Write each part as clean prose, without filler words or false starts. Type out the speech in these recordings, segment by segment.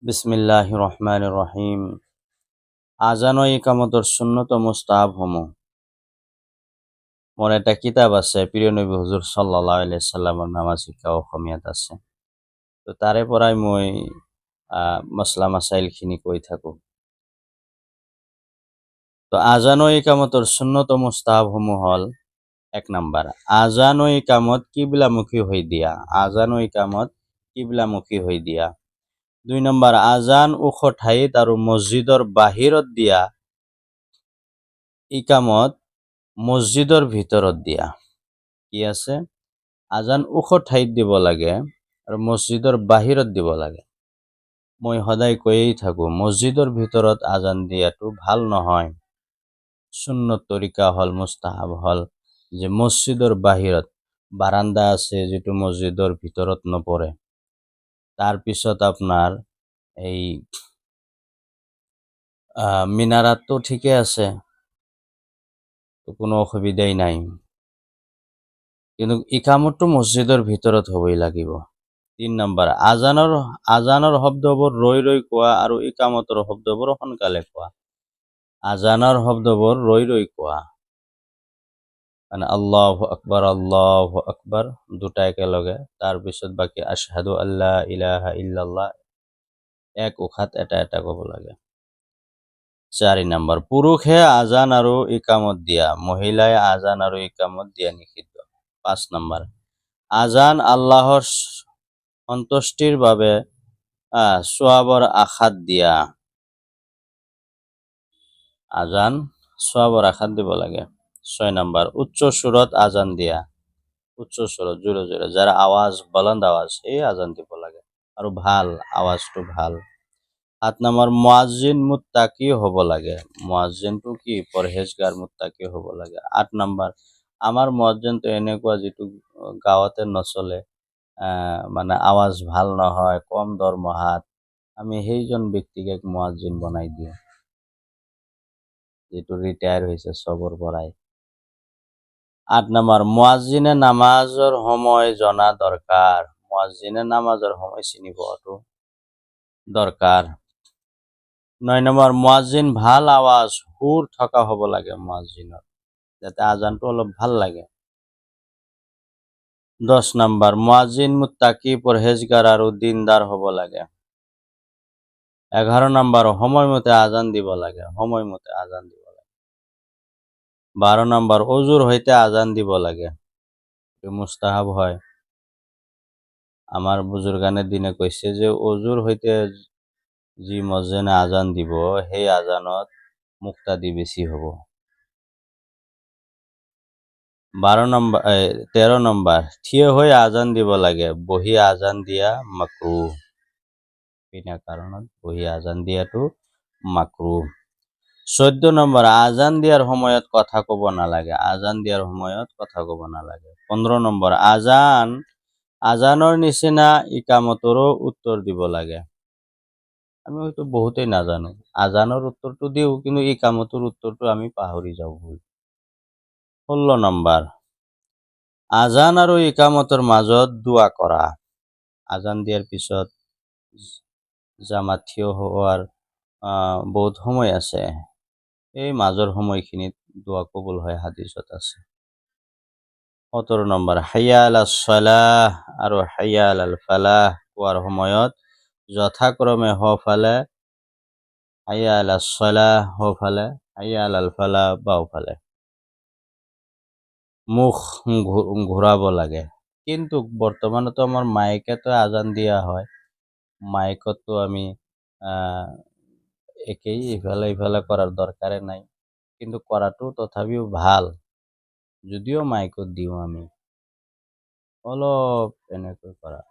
বিসমিল্লাহির রহমানির রহিম। আজান ও ইকামতর সুন্নত ও মুস্তাহাব সমূহ। মোর একটা কিতাব আছে, প্রিয় নবী হুজুর সাল্লাল্লাহু আলাইহি সাল্লামের নামাজ শিক্ষা অসমীয়াত আছে। তো তাৰে পৰাই মই মছলা মাছাইলখিনি কৈ থাকোঁ। তো আজান ও ইকামতর সুন্নত ও মুস্তাহাব সমূহ হ'ল: ১ নাম্বার, আজান ও ইকামত কিবলামুখী হৈ দিয়া। আজান ও ইকামত কিবলামুখী হৈ দিয়া। ২ নম্বৰ, আজান ওখ ঠাইত আৰু মছজিদৰ বাহিৰত দিয়া। ইকামত মছজিদৰ ভিতৰত দিয়া। কি আছে? আজান ওখ ঠাইত দিব লাগে আৰু মছজিদৰ বাহিৰত দিব লাগে। মই সদায় কৈয়েই থাকোঁ, মছজিদৰ ভিতৰত আজান দিয়াটো ভাল নহয়। সুন্নত তৰিকা হ'ল, মুস্তাহাব হ'ল যে মছজিদৰ বাহিৰত বাৰান্দা আছে, যিটো মছজিদৰ ভিতৰত নপৰে। তাৰপিছত আপোনাৰ এই মিনাৰাতটো ঠিকে আছে, তো কোনো অসুবিধাই নাই, কিন্তু ইকামতটো মছজিদৰ ভিতৰত হ'বই লাগিব। ৩ নম্বৰ, আজানৰ শব্দবোৰ ৰৈ ৰৈ কোৱা আৰু ইকামতৰ শব্দবোৰ সোনকালে কোৱা। আজানৰ শব্দবোৰ ৰৈ ৰৈ কোৱা, মানে আল্লাহু আকবাৰ দুটা একেলগে, তাৰপিছত বাকী আশহাদু আল্লা ইলাহা ইল্লাল্লাহ এক উশাত এটা এটা ক'ব লাগে। ৪ নম্বৰ, পুৰুষে আজান আৰু ইকামত দিয়া, মহিলাই আজান আৰু ইকামত দিয়া নিষিদ্ধ। ৫ নম্বৰ, আজান আল্লাহৰ সন্তুষ্টিৰ বাবে সোৱাবৰ আশাত দিয়া। আজান সোৱাবৰ আশাত দিব লাগে। ৬ নম্বৰ, উচ্চ সুৰত আজান দিয়া। উচ্চ সুৰত জোৰে জোৰে, যাৰ আৱাজ বুলন্দ আৱাজ, সেই আজান দিব লাগে আৰু ভাল আৱাজটো ভাল। ৭ নম্বৰ, মুয়াজ্জিন মুত্তাকি হ'ব লাগে। মুয়াজ্জিনটো কি? পৰহেজগাৰ মুত্তাকি হ'ব লাগে। ৮ নম্বৰ, আমাৰ মুয়াজ্জিনটো এনেকুৱা যিটো গাঁৱতে নচলে, মানে আৱাজ ভাল নহয়, কম দৰমহাত, আমি সেইজন ব্যক্তিকে মুয়াজ্জিন বনাই দিওঁ, যিটো ৰিটায়াৰ হৈছে চবৰ পৰাই। ৮ নম্বৰ, মুয়াজ্জিনে নামাজৰ সময় জনা দৰকাৰ। মুয়াজ্জিনে নামাজৰ সময় চিনি পোৱাটো দৰকাৰ। ৯ নম্বৰ, মুয়াজ্জিন ভাল আৱাজ সুৰ থকা হ'ব লাগে মুয়াজ্জিনৰ, যাতে আজানটো অলপ ভাল লাগে। ১০ নম্বৰ, মুয়াজ্জিন মুত্তাকি পৰহেজগাৰ আৰু দিনদাৰ হ'ব লাগে। ১১ নম্বৰ, সময়মতে আজান দিব লাগে। সময়মতে আজান দিব লাগে। ১২ নম্বৰ, অজুৰ সৈতে আজান দিব লাগে। এইটো মুস্তাহাব হয়। আমাৰ বুজুৰ্গানে দিনে কৈছে যে অজুৰ সৈতে যি মুয়াজ্জিনে আজান দিব, সেই আজানত মুক্তাদি বেছি হ'ব। ১৩ নম্বৰ, থিয় হৈ আজান দিব লাগে। বহি আজান দিয়া মাকৰুহ। বিনা কাৰণত বহি আজান দিয়াটো মাকৰুহ। ১৪ নম্বৰ, আজান দিয়াৰ সময়ত কথা ক'ব নালাগে। আজান দিয়াৰ সময়ত কথা ক'ব নালাগে। ১৫ নম্বৰ, আজানৰ নিচিনা ইকামতৰো উত্তৰ দিব লাগে। আমি হয়তো বহুতেই নাজানো, আজানৰ উত্তৰটো দিওঁ, কিন্তু ইকামতৰ উত্তৰটো আমি পাহৰি যাওঁ। ১৬ নম্বৰ, আজান আৰু ইকামতৰ মাজত দোৱা কৰা। আজান দিয়াৰ পিছত জামাত থিয় হোৱাৰ বহুত সময় আছে, এই মাজৰ সময়খিনিত দোৱা কবুল হয়, হাদিছত আছে। ১৭ নম্বৰ, হাইয়া আলাস সালাহ আৰু হাইয়া আলাল ফালাহ কোৱাৰ সময়ত যথাক্ৰমে সোঁফালে হাইয়া আলাস সালাহ সোঁফালে, হাইয়া আলাল ফালাহ বাওঁফালে মুখ ঘূৰাব লাগে। কিন্তু বৰ্তমানতো আমাৰ মাইকতো আজান দিয়া হয়, মাইকতো আমি একেই ইফালে ইফালে কৰাৰ দৰকাৰে নাই, কিন্তু কৰাটো তথাপিও ভাল। যদিও মাইকত দিওঁ আমি, অলপ এনেকৈ কৰা।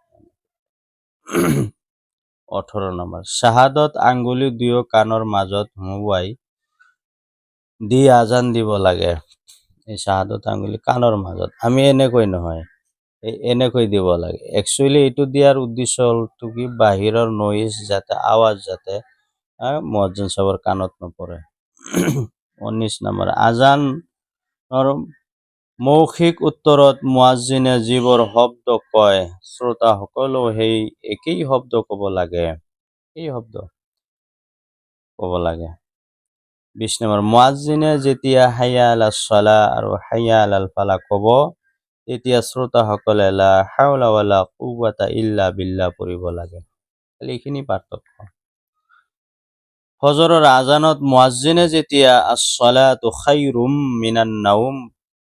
১৮ নম্বৰ, শ্বাহাদত আঙ্গুলি দুয়ো কাণৰ মাজত সোমোৱাই দি আজান দিব লাগে। এই শ্বাহাদত আঙ্গুলি কাণৰ মাজত, আমি এনেকৈ নহয়, এনেকৈ দিব লাগে। একচুৱেলি এইটো দিয়াৰ উদ্দেশ্য হ'ল কি, বাহিৰৰ নইজ যাতে, আৱাজ যাতে মুয়াজ্জিন সাহেবৰ কাণত নপৰে। ১৯ নম্বৰ, আজানৰ মৌখিক উত্তৰত মুয়াজ্জিনে যিবোৰ শব্দ কয়, শ্ৰোতাসকলেও সেই একেই শব্দ ক'ব লাগে। এই শব্দ ক'ব লাগে। 20 নম্বৰ, মুয়াজ্জিনে যেতিয়া হাইয়া আলাছ সালাহ আৰু হাইয়া আলাল ফালাহ ক'ব, তেতিয়া শ্ৰোতাসকলে লা হাওলা ৱালা কুওৱাতা ইল্লা বিল্লাহ পঢ়িব লাগে। খালি এইখিনি পাৰ্থক্য। ফজৰৰ আজানত মুয়াজ্জিনে যেতিয়া আছ-সালাতু খাইৰুম মিনান নাওম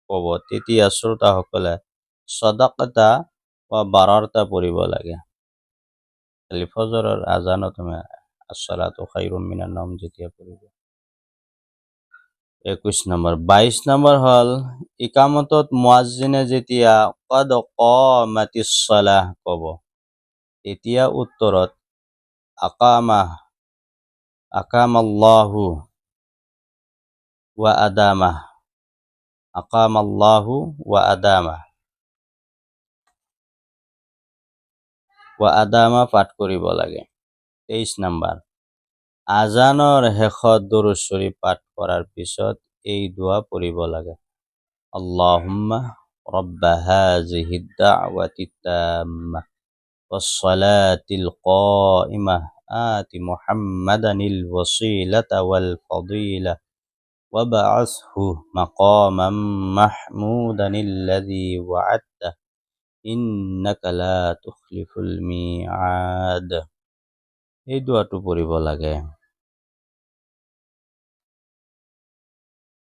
ক'ব, তেতিয়া শ্ৰোতাসকলে সদাকতা বা বাৰাৰতা পঢ়িব লাগে। খালি ফজৰৰ আজানত আছ-সালাতু খাইৰুম মিনান নাওম যেতিয়া পঢ়িব। 21 নম্বৰ। 22 নম্বৰ হ'ল ইকামতত মুয়াজ্জিনে যেতিয়া কদ কামাতিছ সালাহ ক'ব, তেতিয়া উত্তৰত আকামাল্লাহু ওয়া আদামাহ, আকামাল্লাহু ওয়া আদামাহ, ওয়া আদামা পাঠ কৰিব লাগে। 23 নম্বৰ। আজানৰ শেষত দুৰুদ শৰীফ পাঠ কৰাৰ পিছত এই দোৱা পঢ়িব লাগে। আল্লাহুম্মা ৰব্বা হাজিহিদ দা'ৱাতিত তাম্মাহ was-salatil qa'imah آت محمدا الوسيلة والفضيلة وابعثه مقاما محمودا الذي وعدته إنك لا تخلف الميعاد। এই দোয়াটো পঢ়িব লাগে।